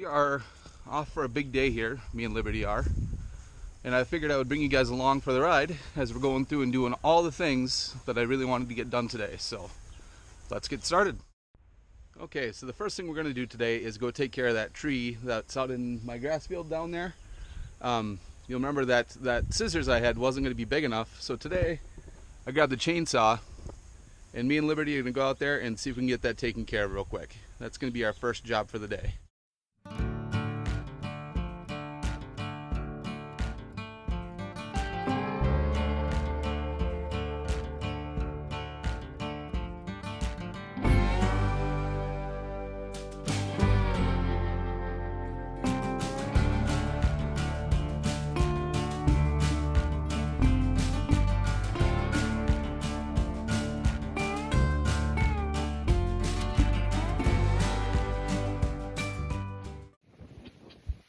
are off for a big day here, me and Liberty are. And I figured I would bring you guys along for the ride as we're going through and doing all the things that I really wanted to get done today. So let's get started. Okay, so the first thing we're going to do today is go take care of that tree that's out in my grass field down there. You'll remember that scissors I had wasn't going to be big enough. So today I grabbed the chainsaw and me and Liberty are going to go out there and see if we can get that taken care of real quick. That's going to be our first job for the day.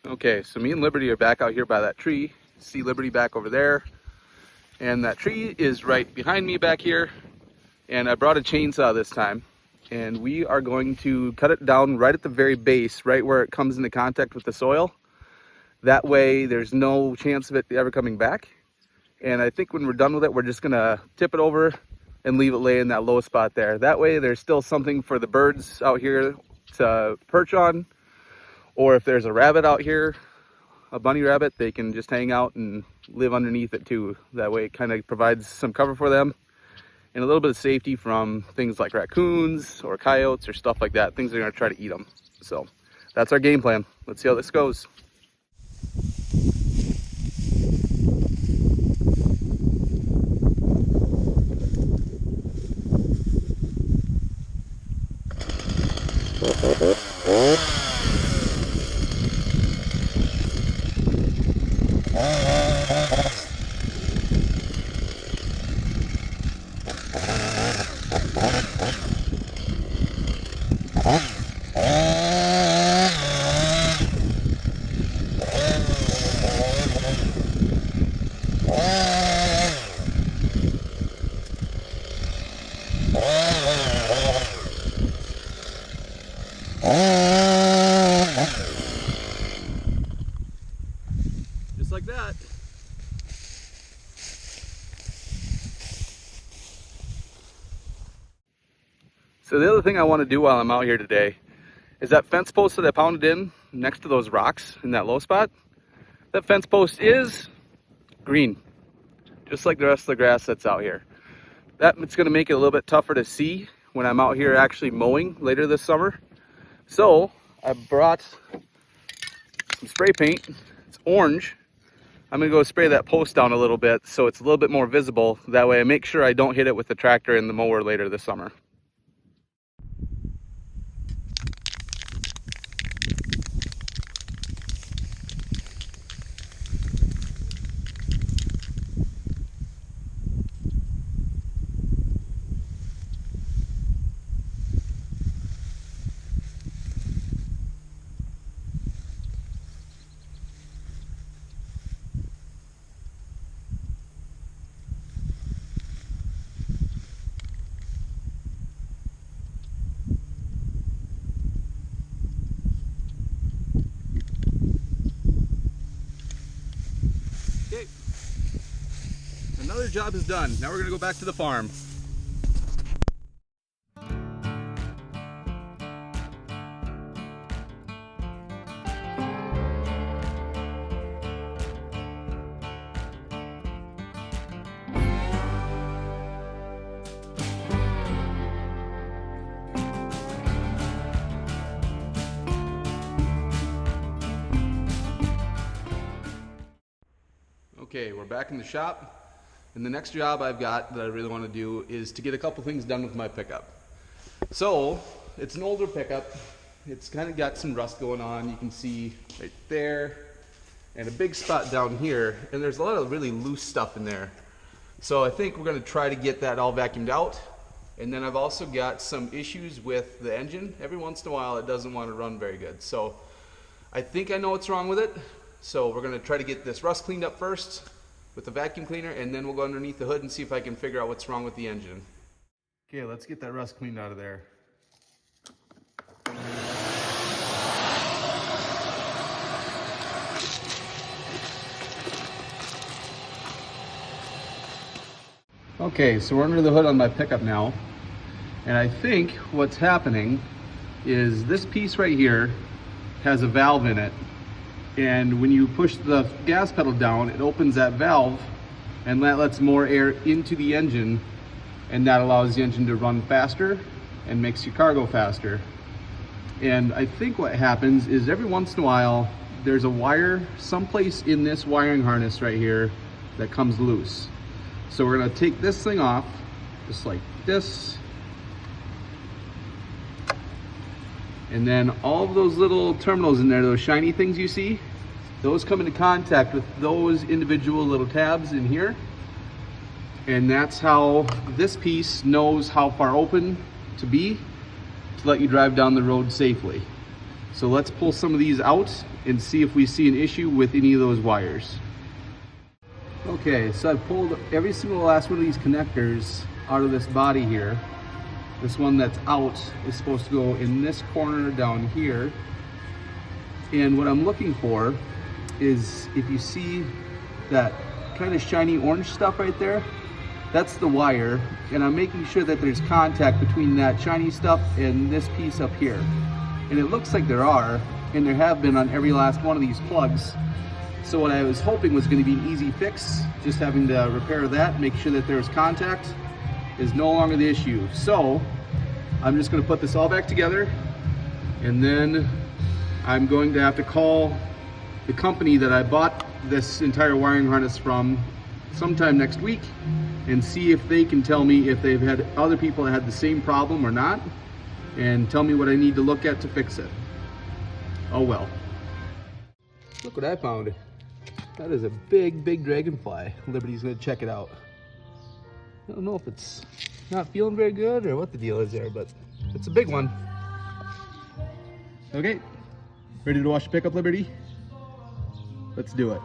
Okay, so me and Liberty are back out here by that tree. See Liberty back over there. And that tree is right behind me back here. And I brought a chainsaw this time. And we are going to cut it down right at the very base, right where it comes into contact with the soil. That way there's no chance of it ever coming back. And I think when we're done with it, we're just gonna tip it over and leave it lay in that low spot there. That way there's still something for the birds out here to perch on. Or if there's a rabbit out here, a bunny rabbit, they can just hang out and live underneath it too. That way it kind of provides some cover for them and a little bit of safety from things like raccoons or coyotes or stuff like that, things that are gonna try to eat them. So that's our game plan. Let's see how this goes. Just like that. So the other thing I want to do while I'm out here today is that fence post that I pounded in next to those rocks in that low spot. That fence post is green, just like the rest of the grass that's out here. It's going to make it a little bit tougher to see when I'm out here actually mowing later this summer. So I brought some spray paint. It's orange. I'm going to go spray that post down a little bit so it's a little bit more visible. That way I make sure I don't hit it with the tractor and the mower later this summer. Okay, another job is done. Now we're gonna go back to the farm. Okay, we're back in the shop, and the next job I've got that I really want to do is to get a couple things done with my pickup. So, it's an older pickup. It's kind of got some rust going on. You can see right there, and a big spot down here, and there's a lot of really loose stuff in there. So I think we're going to try to get that all vacuumed out. And then I've also got some issues with the engine. Every once in a while it doesn't want to run very good. So I think I know what's wrong with it. So we're going to try to get this rust cleaned up first with the vacuum cleaner, and then we'll go underneath the hood and see if I can figure out what's wrong with the engine. Okay, let's get that rust cleaned out of there. Okay, so we're under the hood on my pickup now, and I think what's happening is this piece right here has a valve in it, and when you push the gas pedal down, it opens that valve and that lets more air into the engine, and that allows the engine to run faster and makes your car go faster. And I think what happens is every once in a while there's a wire someplace in this wiring harness right here that comes loose. So we're going to take this thing off just like this, and then all of those little terminals in there, those shiny things you see, those come into contact with those individual little tabs in here, and that's how this piece knows how far open to be to let you drive down the road safely. So let's pull some of these out and see if we see an issue with any of those wires. Okay, so I've pulled every single last one of these connectors out of this body here. This one that's out is supposed to go in this corner down here. And what I'm looking for is, if you see that kind of shiny orange stuff right there, that's the wire. And I'm making sure that there's contact between that shiny stuff and this piece up here. And it looks like there are, and there have been on every last one of these plugs. So what I was hoping was going to be an easy fix, just having to repair that, make sure that there's contact, is no longer the issue. So I'm just going to put this all back together, and then I'm going to have to call the company that I bought this entire wiring harness from sometime next week and see if they can tell me if they've had other people that had the same problem or not, and tell me what I need to look at to fix it. Oh well. Look what I found. That is a big, big dragonfly. Liberty's gonna check it out. I don't know if it's not feeling very good or what the deal is there, but it's a big one. Okay, ready to wash the pickup, Liberty? Let's do it.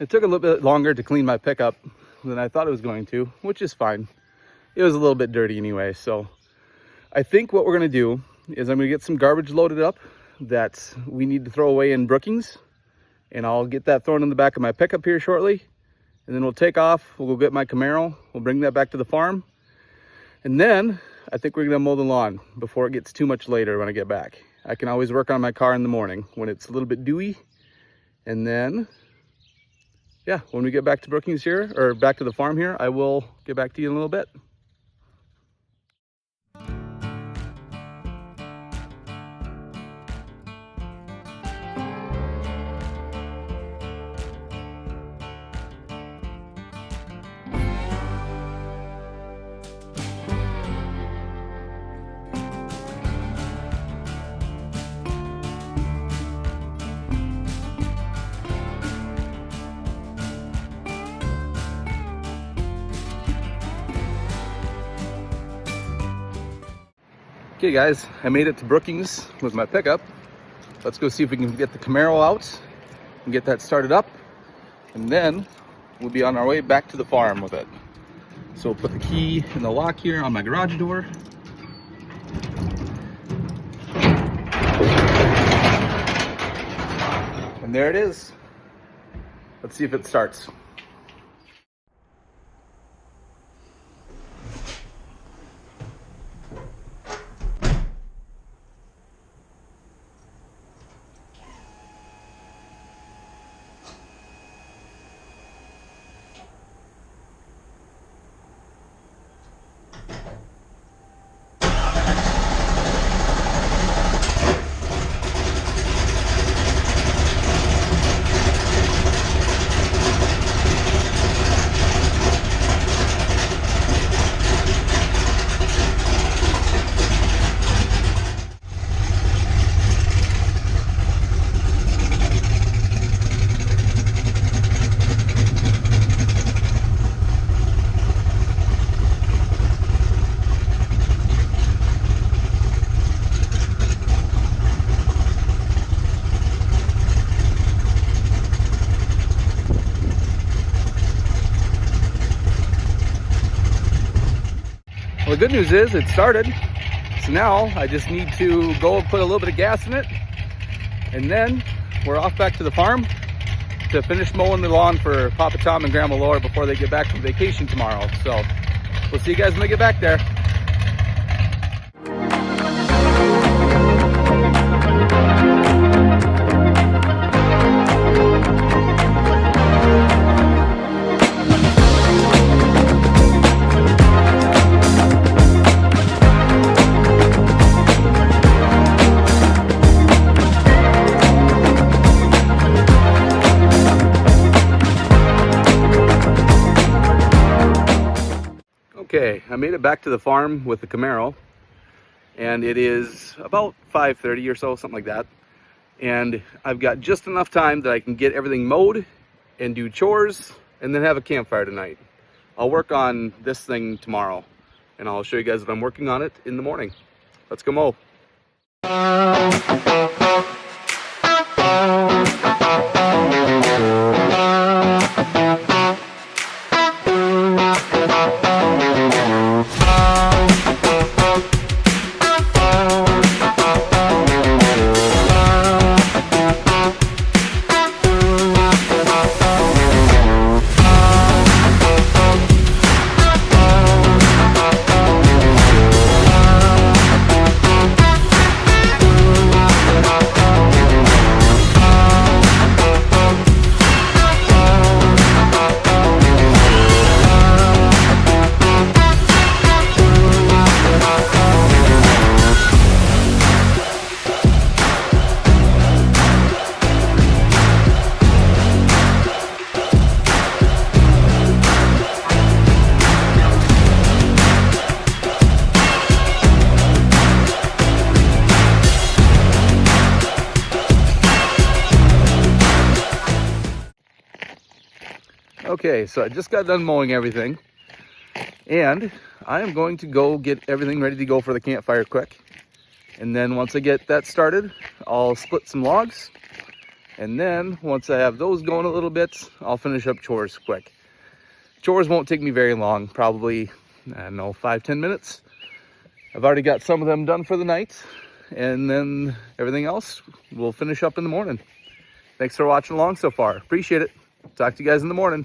It took a little bit longer to clean my pickup than I thought it was going to, which is fine. It was a little bit dirty anyway. So I think what we're gonna do is I'm gonna get some garbage loaded up that we need to throw away in Brookings, and I'll get that thrown in the back of my pickup here shortly. And then we'll take off, we'll go get my Camaro, we'll bring that back to the farm. And then I think we're gonna mow the lawn before it gets too much later when I get back. I can always work on my car in the morning when it's a little bit dewy, and then yeah, when we get back to Brookings here, or back to the farm here, I will get back to you in a little bit. Okay guys, I made it to Brookings with my pickup. Let's go see if we can get the Camaro out and get that started up. And then we'll be on our way back to the farm with it. So we'll put the key in the lock here on my garage door. And there it is. Let's see if it starts. Well, the good news is it started. So now I just need to go put a little bit of gas in it. And then we're off back to the farm to finish mowing the lawn for Papa Tom and Grandma Laura before they get back from vacation tomorrow. So we'll see you guys when they get back there. Okay, I made it back to the farm with the Camaro, and it is about 5:30 or so, something like that. And I've got just enough time that I can get everything mowed and do chores and then have a campfire tonight. I'll work on this thing tomorrow, and I'll show you guys that I'm working on it in the morning. Let's go mow. Okay, so I just got done mowing everything, and I am going to go get everything ready to go for the campfire quick. And then once I get that started, I'll split some logs. And then once I have those going a little bit, I'll finish up chores quick. Chores won't take me very long, probably, I don't know, 5-10 minutes. I've already got some of them done for the night, and then everything else we'll finish up in the morning. Thanks for watching along so far. Appreciate it. Talk to you guys in the morning.